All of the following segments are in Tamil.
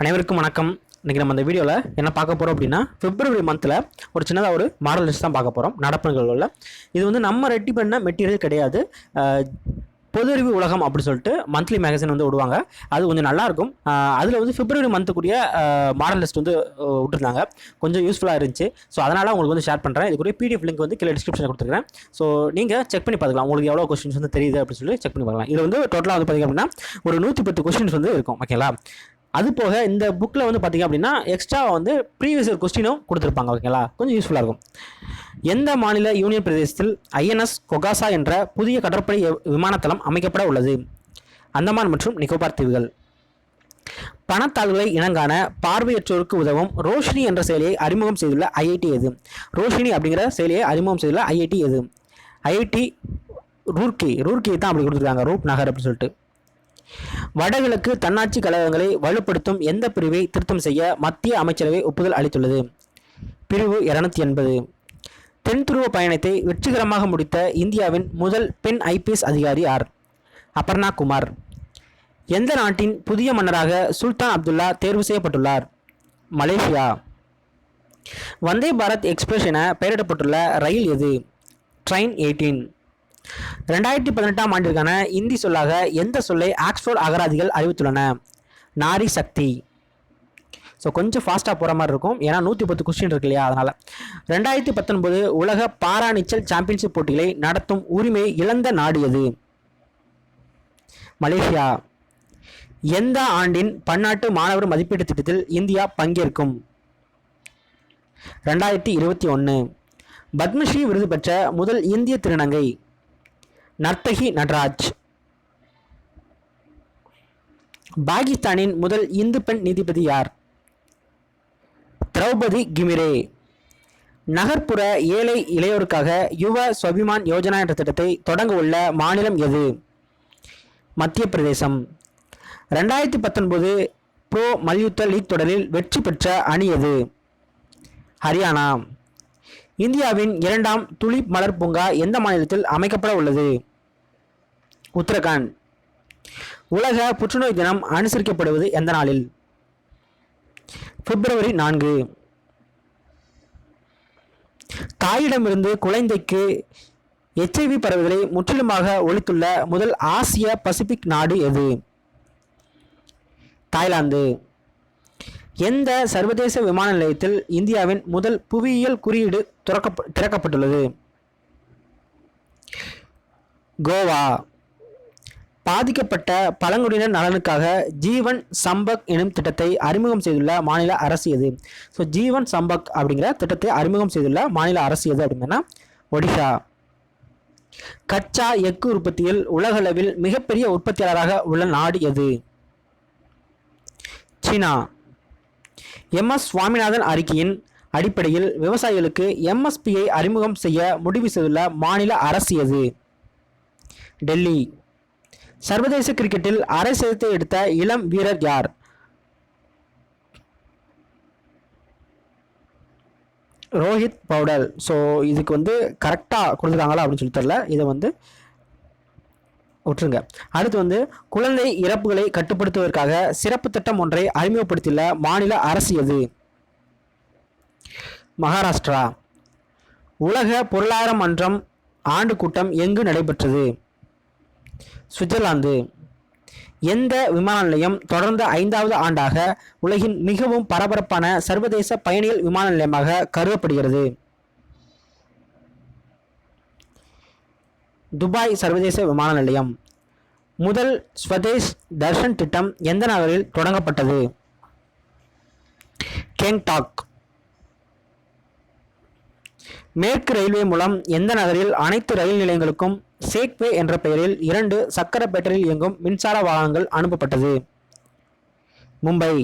அனைவருக்கும் வணக்கம். இன்றைக்கி நம்ம இந்த வீடியோவில் என்ன பார்க்க போகிறோம் அப்படின்னா, பிப்ரவரி மந்தில் ஒரு சின்னதாக ஒரு மாடல் லிஸ்ட் தான் பார்க்க போகிறோம். நடப்பு நிகழ்வுகளில் இது வந்து நம்ம ரெடி பண்ண மெட்டீரியல் கிடையாது. பொது அறிவு உலகம் அப்படின்னு சொல்லிட்டு மந்த்லி மேகசின் வந்து விடுவாங்க. அது கொஞ்சம் நல்லாயிருக்கும். அதில் வந்து பிப்ரவரி மந்த்துக்குரிய மாடல் லிஸ்ட் வந்து விட்டுருந்தாங்க. கொஞ்சம் யூஸ்ஃபுல்லாக இருந்துச்சு. ஸோ அதனால் உங்களுக்கு வந்து ஷேர் பண்ணுறேன். இதுக்குரிய பிடிஎஃப் லிங்க் வந்து கீழே டிஸ்கிரிப்ஷனில் கொடுத்துருக்கேன். ஸோ நீங்கள் செக் பண்ணி பார்த்துக்கலாம். உங்களுக்கு எவ்வளோ கொஸ்டின்ஸ் வந்து தெரியுது அப்படின்னு சொல்லி செக் பண்ணி பார்க்கலாம். இது வந்து டோட்டலாக வந்து பார்த்திங்க அப்படின்னா ஒரு 110 கொஸ்டின்ஸ் வந்து இருக்கும். ஓகேங்களா? அது போக இந்த புக்கில் வந்து பார்த்திங்க அப்படின்னா எக்ஸ்ட்ரா வந்து ப்ரீவியஸ் இயர் கொஸ்டினும் கொடுத்துருப்பாங்க. ஓகேங்களா? கொஞ்சம் யூஸ்ஃபுல்லாக இருக்கும். எந்த மாநில யூனியன் பிரதேசத்தில் ஐஎன்எஸ் கொகாசா என்ற புதிய கடற்படை விமானத்தளம் அமைக்கப்பட உள்ளது? அந்தமான் மற்றும் நிக்கோபார் தீவுகள். பணத்தாள்களை இனங்காண பார்வையற்றோருக்கு உதவும் ரோஷினி என்ற செயலியை அறிமுகம் செய்துள்ள ஐஐடி எது? ரோஷினி அப்படிங்கிற செயலியை அறிமுகம் செய்துள்ள ஐஐடி எது? ஐஐடி ரூர்க்கி தான் அப்படி கொடுத்துருக்காங்க, ரூப் நகர் அப்படின்னு சொல்லிட்டு. வடகிழக்கு தன்னாட்சி கழகங்களை வலுப்படுத்தும் எந்த பிரிவை திருத்தம் செய்ய மத்திய அமைச்சரவை ஒப்புதல் அளித்துள்ளது? பிரிவு 280. தென் துருவ பயணத்தை வெற்றிகரமாக முடித்த இந்தியாவின் முதல் பெண் ஐபிஎஸ் அதிகாரி யார்? அபர்ணா குமார். எந்த நாட்டின் புதிய மன்னராக சுல்தான் அப்துல்லா தேர்வு செய்யப்பட்டுள்ளார்? மலேசியா. வந்தே பாரத் எக்ஸ்பிரஸ் என பெயரிடப்பட்டுள்ள ரயில் எது? ட்ரெயின் 18. 2018ஆம் ஆண்டிற்கான இந்தி சொல்லாக எந்த சொல்லை ஆக்ஸ்போர்ட் அகராதிகள் அறிவித்துள்ளன? நாரி சக்தி. ஸோ கொஞ்சம் ஃபாஸ்ட்டாக போகிற மாதிரி இருக்கும், ஏன்னா 110 கொஸ்டின் இருக்கு இல்லையா, அதனால். 2019 உலக பாரா நீச்சல் சாம்பியன்ஷிப் போட்டிகளை நடத்தும் உரிமையை இழந்த நாடு எது? மலேசியா. எந்த ஆண்டின் பன்னாட்டு மாணவர் மதிப்பீட்டு திட்டத்தில் இந்தியா பங்கேற்கும்? 2021. பத்மஸ்ரீ விருது பெற்ற முதல் இந்திய திருநங்கை நர்த்தகி நடராஜ். பாகிஸ்தானின் முதல் இந்து பெண் நீதிபதி யார்? திரௌபதி கிமிரே. நகர்ப்புற ஏழை இளையோருக்காக யுவ ஸ்வபிமான் யோஜனா என்ற திட்டத்தை தொடங்க உள்ள மாநிலம் எது? மத்திய பிரதேசம். 2019 ப்ரோ மல்யுத்த லீக் தொடரில் வெற்றி பெற்ற அணி எது? ஹரியானா. இந்தியாவின் 2ஆம் துலிப் மலர் பூங்கா எந்த மாநிலத்தில் அமைக்கப்பட உள்ளது? உத்தரகாண்ட். உலக புற்றுநோய் தினம் அனுசரிக்கப்படுவது எந்த நாளில்? பிப்ரவரி 4. தாயிடமிருந்து குழந்தைக்கு HIV பரவுதலை முற்றிலுமாக ஒழித்துள்ள முதல் ஆசிய பசிபிக் நாடு எது? தாய்லாந்து. எந்த சர்வதேச விமான நிலையத்தில் இந்தியாவின் முதல் புவியியல் குறியீடு திறக்கப்பட்டுள்ளது? கோவா. பாதிக்கப்பட்ட பழங்குடியினர் நலனுக்காக ஜீவன் சம்பக் எனும் திட்டத்தை அறிமுகம் செய்துள்ள மாநில அரசு எது? ஸோ ஜீவன் சம்பக் அப்படிங்கிற திட்டத்தை அறிமுகம் செய்துள்ள மாநில அரசு எது அப்படின்னா ஒடிஷா. கச்சா எஃகு உற்பத்தியில் உலகளவில் மிகப்பெரிய உற்பத்தியாளராக உள்ள நாடு எது? சீனா. MS சுவாமிநாதன் அறிக்கையின் அடிப்படையில் விவசாயிகளுக்கு MSPயை அறிமுகம் செய்ய முடிவு செய்துள்ள மாநில அரசு எது? டெல்லி. சர்வதேச கிரிக்கெட்டில் அரை சதத்தை எடுத்த இளம் வீரர் யார்? ரோஹித் பவுடல். ஸோ இதுக்கு வந்து கரெக்டாக கொடுத்துருக்காங்களா அப்படின்னு சொல்லி தெரியல, இதை வந்து விட்டுருங்க. அடுத்து வந்து குழந்தை இறப்புகளை கட்டுப்படுத்துவதற்காக சிறப்பு திட்டம் ஒன்றை அறிமுகப்படுத்தியுள்ள மாநில அரசு எது? மகாராஷ்டிரா. உலக பொருளாதார மன்றம் ஆண்டு கூட்டம் எங்கு நடைபெற்றது? சுவிட்சர்லாந்து. எந்த விமான நிலையம் தொடர்ந்து 5வது ஆண்டாக உலகின் மிகவும் பரபரப்பான சர்வதேச பயணிகள் விமான நிலையமாக கருதப்படுகிறது? துபாய் சர்வதேச விமான நிலையம். முதல் ஸ்வதேஷ் தர்ஷன் திட்டம் எந்த நகரில் தொடங்கப்பட்டது? கேங்டாக். மேற்கு ரயில்வே மூலம் எந்த நகரில் அனைத்து ரயில் நிலையங்களுக்கும் சேக்வே என்ற பெயரில் 2 சக்கர பேட்டரியில் இயங்கும் மின்சார வாகனங்கள் அனுப்பப்பட்டது? மும்பை.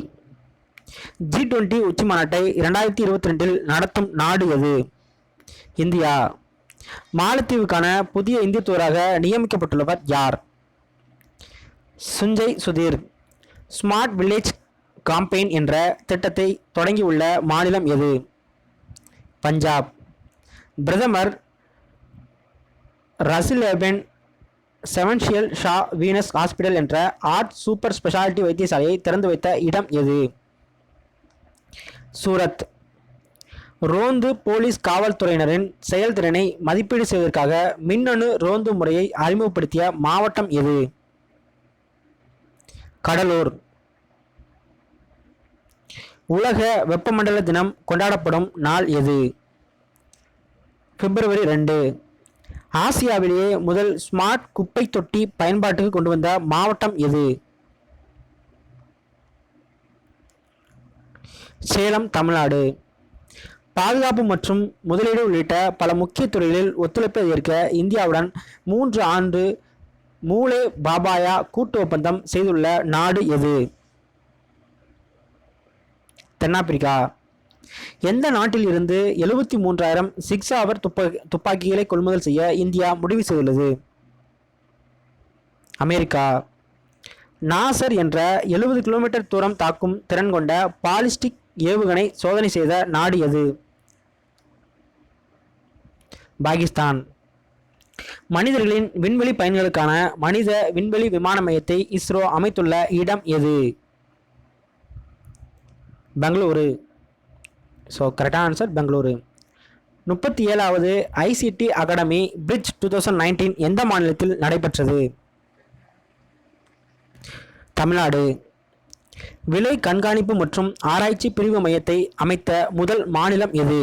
G20 உச்சி மாநாட்டை 2022 நடத்தும் நாடு எது? இந்தியா. மாலத்தீவுக்கான புதிய இந்திய தூதராக நியமிக்கப்பட்டுள்ளவர் யார்? Sunjay Sudhir. Smart village campaign என்ற திட்டத்தை தொடங்கியுள்ள மாநிலம் எது? பஞ்சாப். பிரதமர் ரசிலேபன் செவன்ஷியல் ஷா வீனஸ் ஹாஸ்பிட்டல் என்ற ஆர்ட் சூப்பர் ஸ்பெஷாலிட்டி வைத்தியசாலையை திறந்து வைத்த இடம் எது? சூரத். ரோந்து போலீஸ் காவல்துறையினரின் செயல்திறனை மதிப்பீடு செய்வதற்காக மின்னணு ரோந்து முறையை அறிமுகப்படுத்திய மாவட்டம் எது? கடலூர். உலக வெப்பமண்டல தினம் கொண்டாடப்படும் நாள் எது? பிப்ரவரி 2. ஆசியாவிலேயே முதல் ஸ்மார்ட் குப்பை தொட்டி பயன்பாட்டுக்கு கொண்டு வந்த மாவட்டம் எது? சேலம், தமிழ்நாடு. பாதுகாப்பு மற்றும் முதலீடு உள்ளிட்ட பல முக்கிய துறைகளில் ஒத்துழைப்பை ஏற்க இந்தியாவுடன் 3 ஆண்டு மூலே பாபாயா கூட்டு ஒப்பந்தம் செய்துள்ள நாடு எது? தென்னாப்பிரிக்கா. எந்த நாட்டில் இருந்து 73,000 6 துப்பாக்கிகளை கொள்முதல் செய்ய இந்தியா முடிவு செய்துள்ளது? அமெரிக்கா. நாசர் என்ற 70 கிலோமீட்டர் தூரம் தாக்கும் திறன் கொண்ட பாலிஸ்டிக் ஏவுகணை சோதனை செய்த நாடு எது? பாகிஸ்தான். மனிதர்களின் விண்வெளி பயன்களுக்கான மனித விண்வெளி விமான மையத்தை இஸ்ரோ அமைத்துள்ள இடம் எது? பெங்களூரு. ஸோ கரெக்டான ஆன்சர் பெங்களூரு. 37வது ஐசிடி அகாடமி பிரிட்ஜ் 2019 எந்த மாநிலத்தில் நடைபெற்றது? தமிழ்நாடு. விலை கண்காணிப்பு மற்றும் ஆராய்ச்சி பிரிவு மையத்தை அமைத்த முதல் மாநிலம் எது?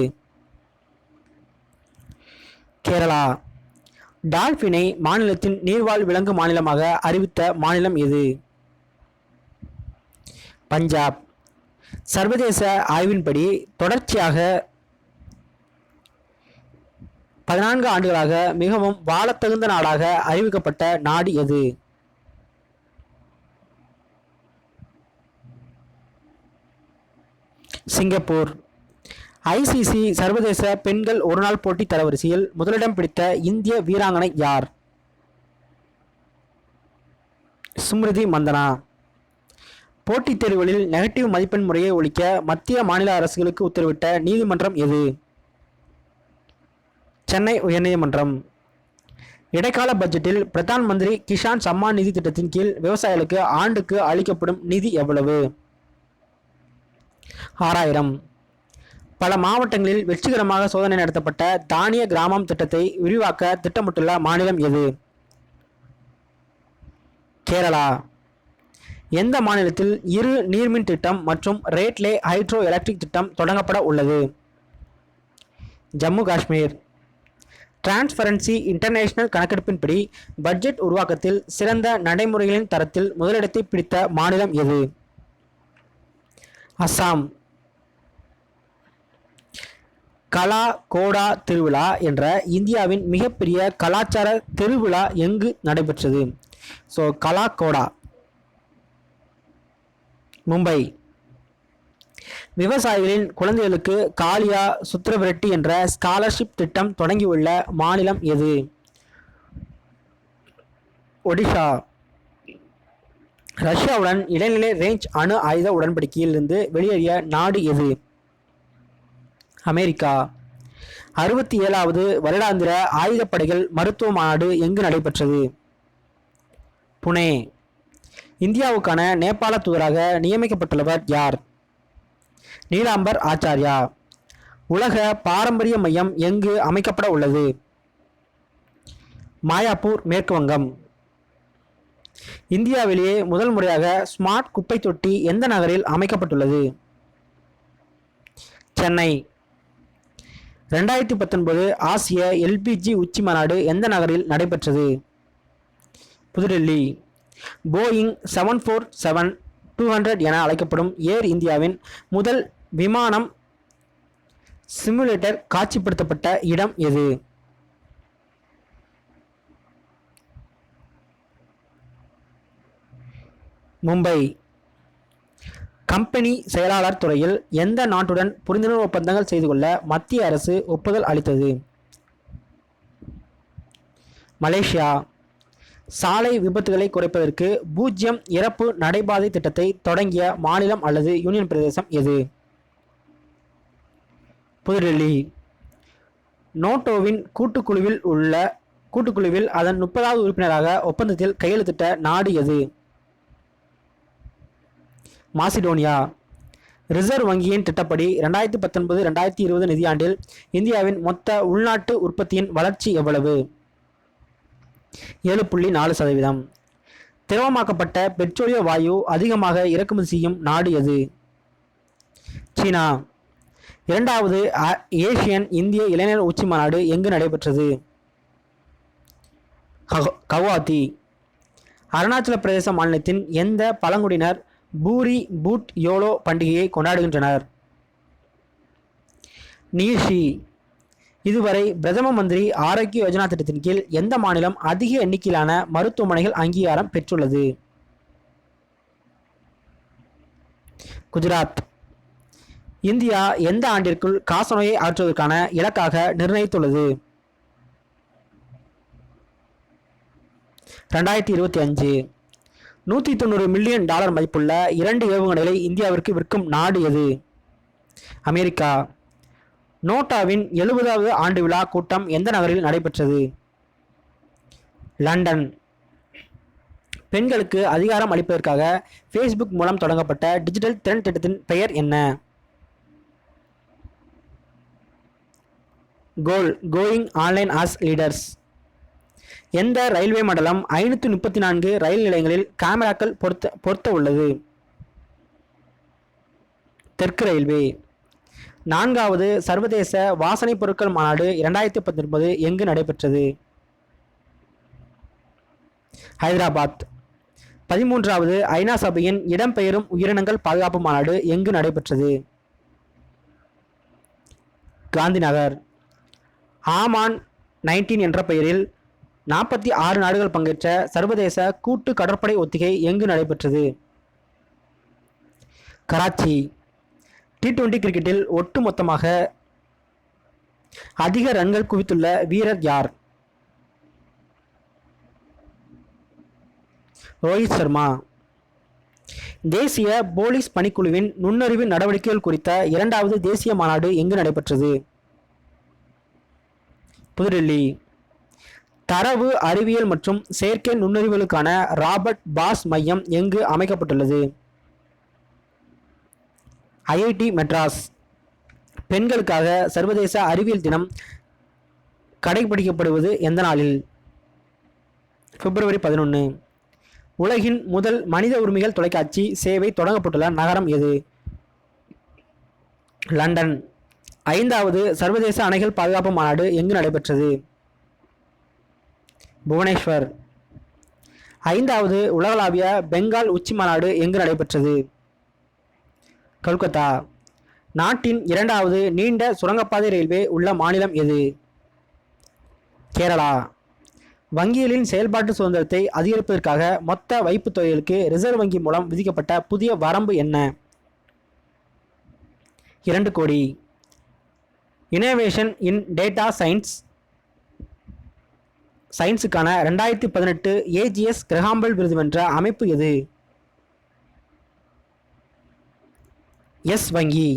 கேரளா. டால்பினை மாநிலத்தின் நீர்வாழ் விலங்கு மாநிலமாக அறிவித்த மாநிலம் எது? பஞ்சாப். சர்வதேச ஆய்வின்படி தொடர்ச்சியாக 14 ஆண்டுகளாக மிகவும் வாழத்தகுந்த நாடாக அறிவிக்கப்பட்ட நாடு எது? சிங்கப்பூர். ஐசிசி சர்வதேச பெண்கள் ஒருநாள் போட்டி தரவரிசையில் முதலிடம் பிடித்த இந்திய வீராங்கனை யார்? ஸ்மிருதி மந்தனா. போட்டித் தேர்வுகளில் நெகட்டிவ் மதிப்பெண் முறையை ஒழிக்க மத்திய மாநில அரசுகளுக்கு உத்தரவிட்ட நீதிமன்றம் எது? சென்னை உயர்நீதிமன்றம். இடைக்கால பட்ஜெட்டில் பிரதான் மந்திரி கிஷான் சம்மான் நிதி திட்டத்தின் கீழ் விவசாயிகளுக்கு ஆண்டுக்கு அளிக்கப்படும் நிதி எவ்வளவு? 6000. பல மாவட்டங்களில் வெற்றிகரமாக சோதனை நடத்தப்பட்ட தானிய கிராமம் திட்டத்தை விரிவாக்க திட்டமிட்டுள்ள மாநிலம் எது? கேரளா. எந்த மாநிலத்தில் இரு நீர்மின் திட்டம் மற்றும் ரேட்லே ஹைட்ரோ எலக்ட்ரிக் திட்டம் தொடங்கப்பட உள்ளது? ஜம்மு காஷ்மீர். டிரான்ஸ்பரன்சி இன்டர்நேஷனல் கணக்கெடுப்பின்படி பட்ஜெட் உருவாக்கத்தில் சிறந்த நடைமுறைகளின் தரத்தில் முதலிடத்தை பிடித்த மாநிலம் எது? அஸ்ஸாம். கலா கோடா திருவிழா என்ற இந்தியாவின் மிகப்பெரிய கலாச்சார திருவிழா எங்கு நடைபெற்றது? ஸோ கலா கோடா. மும்பை. விவசாயிகளின் குழந்தைகளுக்கு காலியா சுத்ரவிரட்டி என்ற ஸ்காலர்ஷிப் திட்டம் தொடங்கியுள்ள மாநிலம் எது? ஒடிஷா. ரஷ்யாவுடன் இடைநிலை ரேஞ்ச் அணு ஆயுத உடன்படிக்கையில் இருந்து வெளியேறிய நாடு எது? அமெரிக்கா. 67வது வருடாந்திர ஆயுதப்படைகள் மருத்துவ மாநாடு எங்கு நடைபெற்றது? புனே. இந்தியாவுக்கான நேபாள தூதராக நியமிக்கப்பட்டுள்ளவர் யார்? நீலாம்பர் ஆச்சாரியா. உலக பாரம்பரிய மையம் எங்கு அமைக்கப்பட உள்ளது? மாயாப்பூர், மேற்கு வங்கம். இந்தியாவிலேயே முதல் முறையாக ஸ்மார்ட் குப்பை தொட்டி எந்த நகரில் அமைக்கப்பட்டுள்ளது? சென்னை. 2019 ஆசிய எல்பிஜி உச்சி மாநாடு எந்த நகரில் நடைபெற்றது? புதுடெல்லி. போயிங் 747-200 என அழைக்கப்படும் ஏர் இந்தியாவின் முதல் விமானம் சிமுலேட்டர் காட்சிப்படுத்தப்பட்ட இடம் எது? மும்பை. கம்பெனி செயலாளர் துறையில் எந்த நாட்டுடன் புரிந்துணர்வு ஒப்பந்தங்கள் செய்து கொள்ள மத்திய அரசு ஒப்புதல் அளித்தது? மலேசியா. சாலை விபத்துகளை குறைப்பதற்கு 0 இறப்பு நடைபாதை திட்டத்தை தொடங்கிய மாநிலம் அல்லது யூனியன் பிரதேசம் எது? புதுடெல்லி. நோட்டோவின் கூட்டுக்குழுவில் அதன் 30வது உறுப்பினராக ஒப்பந்தத்தில் கையெழுத்திட்ட நாடு எது? மாசிடோனியா. ரிசர்வ் வங்கியின் திட்டப்படி 2019-2020 நிதியாண்டில் இந்தியாவின் மொத்த உள்நாட்டு உற்பத்தியின் வளர்ச்சி எவ்வளவு? 7.4%. திரவமாக்கப்பட்ட பெட்ரோலிய வாயு அதிகமாக இறக்குமதி செய்யும் நாடு எது? சீனா. இரண்டாவது ஏசியன் இந்திய இளைஞர் உச்சி மாநாடு எங்கு நடைபெற்றது? கவுஹாத்தி. அருணாச்சல பிரதேச மாநிலத்தின் எந்த பழங்குடியினர் பூரி பூட் யோலோ பண்டிகையை கொண்டாடுகின்றனர்? நீஷி. இதுவரை பிரதம மந்திரி ஆரோக்கிய யோஜனா திட்டத்தின் கீழ் எந்த மாநிலம் அதிக எண்ணிக்கையிலான மருத்துவமனைகள் அங்கீகாரம் பெற்றுள்ளது? குஜராத். இந்தியா எந்த ஆண்டிற்குள் காசநோயை அகற்றுவதற்கான இலக்காக நிர்ணயித்துள்ளது? 2025. $190 மில்லியன் மதிப்புள்ள 2 ஏவுகணைகளை இந்தியாவிற்கு விற்கும் நாடு எது? அமெரிக்கா. நோட்டாவின் 70வது ஆண்டு விழா கூட்டம் எந்த நகரில் நடைபெற்றது? லண்டன். பெண்களுக்கு அதிகாரம் அளிப்பதற்காக ஃபேஸ்புக் மூலம் தொடங்கப்பட்ட டிஜிட்டல் திறன் திட்டத்தின் பெயர் என்ன? Going online as leaders. எந்த ரயில்வே மண்டலம் 534 ரயில் நிலையங்களில் கேமராக்கள் பொருத்த உள்ளது? தெற்கு ரயில்வே. 4வது சர்வதேச வாசனை பொருட்கள் மாநாடு 2019 எங்கு நடைபெற்றது? ஹைதராபாத். 13வது ஐநா சபையின் இடம்பெயரும் உயிரினங்கள் பாதுகாப்பு மாநாடு எங்கு நடைபெற்றது? காந்திநகர். ஆமான் 19 என்ற பெயரில் 46 நாடுகள் பங்கேற்ற சர்வதேச கூட்டு கடற்படை ஒத்திகை எங்கு நடைபெற்றது? கராச்சி. T20 கிரிக்கெட்டில் ஒட்டுமொத்தமாக அதிக ரன்கள் குவித்துள்ள வீரர் யார்? ரோஹித் சர்மா. தேசிய போலீஸ் பணிக்குழுவின் நுண்ணறிவு நடவடிக்கைகள் குறித்த 2வது தேசிய மாநாடு எங்கு நடைபெற்றது? புதுடெல்லி. தரவு அறிவியல் மற்றும் செயற்கை நுண்ணறிவுகளுக்கான ராபர்ட் பாஸ் மையம் எங்கு அமைக்கப்பட்டுள்ளது? IIT மெட்ராஸ். பெண்களுக்காக சர்வதேச அறிவியல் தினம் கடைபிடிக்கப்படுவது எந்த நாளில்? பிப்ரவரி 11. உலகின் முதல் மனித உரிமைகள் தொலைக்காட்சி சேவை தொடங்கப்பட்டுள்ள நகரம் எது? லண்டன். 5வது சர்வதேச அணைகள் பாதுகாப்பு மாநாடு எங்கு நடைபெற்றது? புவனேஸ்வர். 5வது உலகளாவிய பெங்கால் உச்சி மாநாடு எங்கு நடைபெற்றது? கொல்கத்தா. நாட்டின் 2வது நீண்ட சுரங்கப்பாதை ரயில்வே உள்ள மாநிலம் எது? கேரளா. வங்கிகளின் செயல்பாட்டு சுதந்திரத்தை அதிகரிப்பதற்காக மொத்த வைப்புத் தொகைகளுக்கு ரிசர்வ் வங்கி மூலம் விதிக்கப்பட்ட புதிய வரம்பு என்ன? 2 கோடி. இனோவேஷன் இன் டேட்டா சயின்ஸுக்கான 2018 AGS கிரஹாம்பெல் விருது வென்ற அமைப்பு எது? எஸ் வங்கி.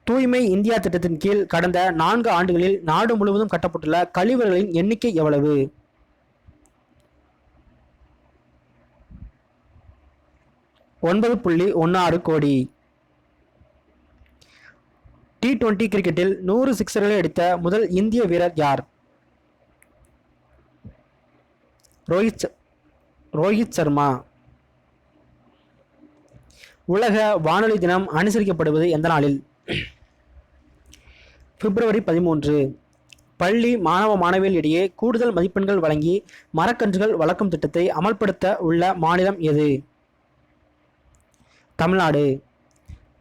தூய்மை இந்தியா திட்டத்தின் கீழ் கடந்த 4 ஆண்டுகளில் நாடு முழுவதும் கட்டப்பட்டுள்ள கழிவறைகளின் எண்ணிக்கை எவ்வளவு? 9.16 கோடி. T20 கிரிக்கெட்டில் 100 சிக்சர்களை அடித்த முதல் இந்திய வீரர் யார்? ரோஹித் சர்மா. உலக வானொலி தினம் அனுசரிக்கப்படுவது எந்த நாளில்? பிப்ரவரி 13. பள்ளி மாணவ மாணவிகள் இடையே கூடுதல் மதிப்பெண்கள் வழங்கி மரக்கன்றுகள் வளர்க்கும் திட்டத்தை அமல்படுத்த உள்ள மாநிலம் எது? தமிழ்நாடு.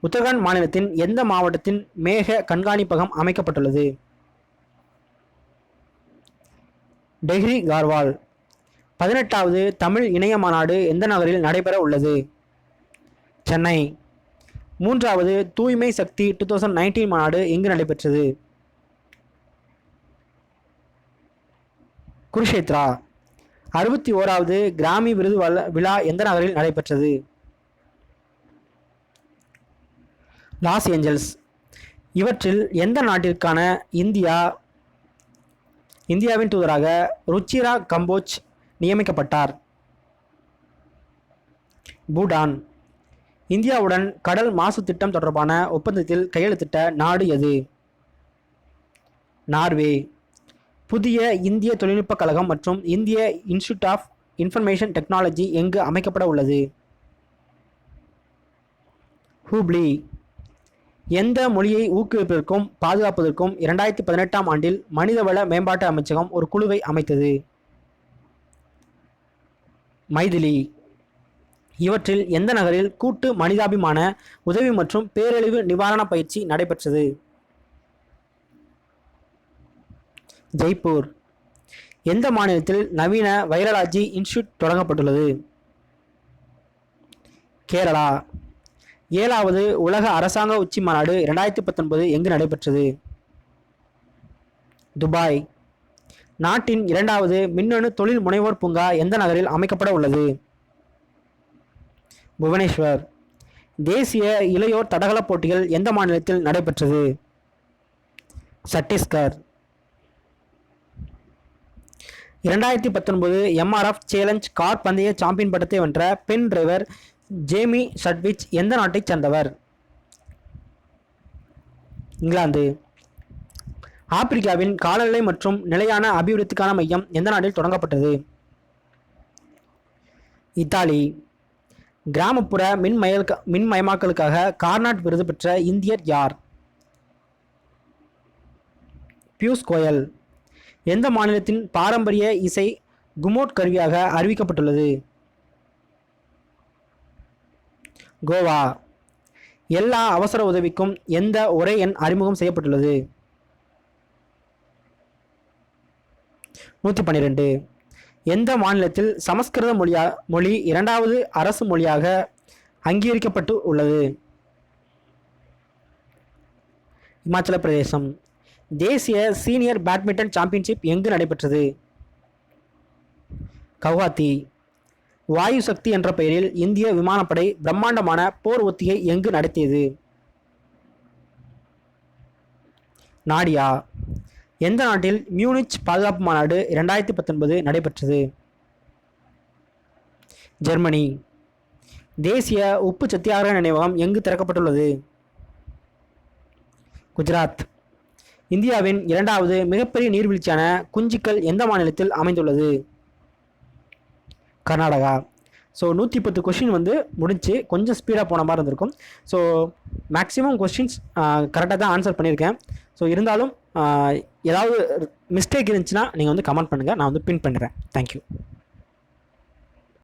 உத்தரகாண்ட் மாநிலத்தின் எந்த மாவட்டத்தின் மேக கண்காணிப்பகம் அமைக்கப்பட்டுள்ளது? டெஹ்ரி கார்வால். 18வது தமிழ் இணைய மாநாடு எந்த நகரில் நடைபெற உள்ளது? சென்னை. 3வது தூய்மை சக்தி 2019 மாநாடு எங்கு நடைபெற்றது? குருஷேத்ரா. 61வது கிராமி விருது விழா எந்த நகரில் நடைபெற்றது? Los Angeles. இவற்றில் எந்த நாட்டிற்கான இந்தியாவின் தூதராக ருச்சிரா கம்போஜ் நியமிக்கப்பட்டார்? பூடான். இந்தியாவுடன் கடல் மாசு திட்டம் தொடர்பான ஒப்பந்தத்தில் கையெழுத்திட்ட நாடு எது? நார்வே. புதிய இந்திய தொழில்நுட்பக் கழகம் மற்றும் இந்திய இன்ஸ்டிடியூட் ஆஃப் இன்ஃபர்மேஷன் டெக்னாலஜி எங்கு அமைக்கப்பட உள்ளது? ஹூப்ளி. எந்த மொழியை ஊக்குவிப்பதற்கும் பாதுகாப்பதற்கும் 2018ஆம் ஆண்டில் மனிதவள மேம்பாட்டு அமைச்சகம் ஒரு குழுவை அமைத்தது? மைதிலி. இவற்றில் எந்த நகரில் கூட்டு மனிதாபிமான உதவி மற்றும் பேரழிவு நிவாரண பயிற்சி நடைபெற்றது? ஜெய்ப்பூர். எந்த மாநிலத்தில் நவீன வைரலாஜி இன்ஸ்டிடியூட் தொடங்கப்பட்டுள்ளது? கேரளா. 7வது உலக அரசாங்க உச்சி மாநாடு 2019 எங்கு நடைபெற்றது? துபாய். நாட்டின் 2வது மின்னணு தொழில் முனைவோர் பூங்கா எந்த நகரில் அமைக்கப்பட உள்ளது? புவனேஸ்வர். தேசிய இளையோர் தடகள போட்டிகள் எந்த மாநிலத்தில் நடைபெற்றது? சத்தீஸ்கர். 2019 MRF சேலஞ்ச் கார் பந்தய சாம்பியன் பட்டத்தை வென்ற பெண் டிரைவர் ஜேமி ஷட்விச் எந்த நாட்டைச் சேர்ந்தவர்? இங்கிலாந்து. ஆப்பிரிக்காவின் காலநிலை மற்றும் நிலையான அபிவிருத்திக்கான மையம் எந்த நாட்டில் தொடங்கப்பட்டது? இத்தாலி. கிராமப்புற மின்மயமாக்கலுக்காக கார்னாட் விருது பெற்ற இந்தியர் யார்? பியூஷ் கோயல். எந்த மாநிலத்தின் பாரம்பரிய இசை குமோட் கருவியாக அறிவிக்கப்பட்டுள்ளது? கோவா. எல்லா அவசர உதவிக்கும் எந்த ஒரே எண் அறிமுகம் செய்யப்பட்டுள்ளது? 112. எந்த மாநிலத்தில் சமஸ்கிருத மொழி 2வது அரசு மொழியாக அங்கீகரிக்கப்பட்டு உள்ளது? இமாச்சல பிரதேசம். தேசிய சீனியர் பேட்மிண்டன் சாம்பியன்ஷிப் எங்கு நடைபெற்றது? கவுஹாத்தி. வாயு சக்தி என்ற பெயரில் இந்திய விமானப்படை பிரம்மாண்டமான போர் ஒத்திகை எங்கு நடத்தியது? நாடியா. எந்த நாட்டில் மியூனிச் பாதுகாப்பு மாநாடு 2019 நடைபெற்றது? ஜெர்மனி. தேசிய உப்பு சத்தியாகிரக நினைவகம் எங்கு திறக்கப்பட்டுள்ளது? குஜராத். இந்தியாவின் 2வது மிகப்பெரிய நீர்வீழ்ச்சியான குஞ்சிக்கல் எந்த மாநிலத்தில் அமைந்துள்ளது? கர்நாடகா. ஸோ 110 கொஷின் வந்து முடிஞ்சு கொஞ்சம் ஸ்பீடாக போன மாதிரி இருந்திருக்கும். ஸோ மேக்ஸிமம் கொஸ்டின்ஸ் கரெக்டாக தான் ஆன்சர் பண்ணியிருக்கேன். ஸோ இருந்தாலும் ஏதாவது மிஸ்டேக் இருந்துச்சுன்னா நீங்கள் வந்து கமெண்ட் பண்ணுங்கள், நான் வந்து பின் பண்ணுறேன். தேங்க்யூ.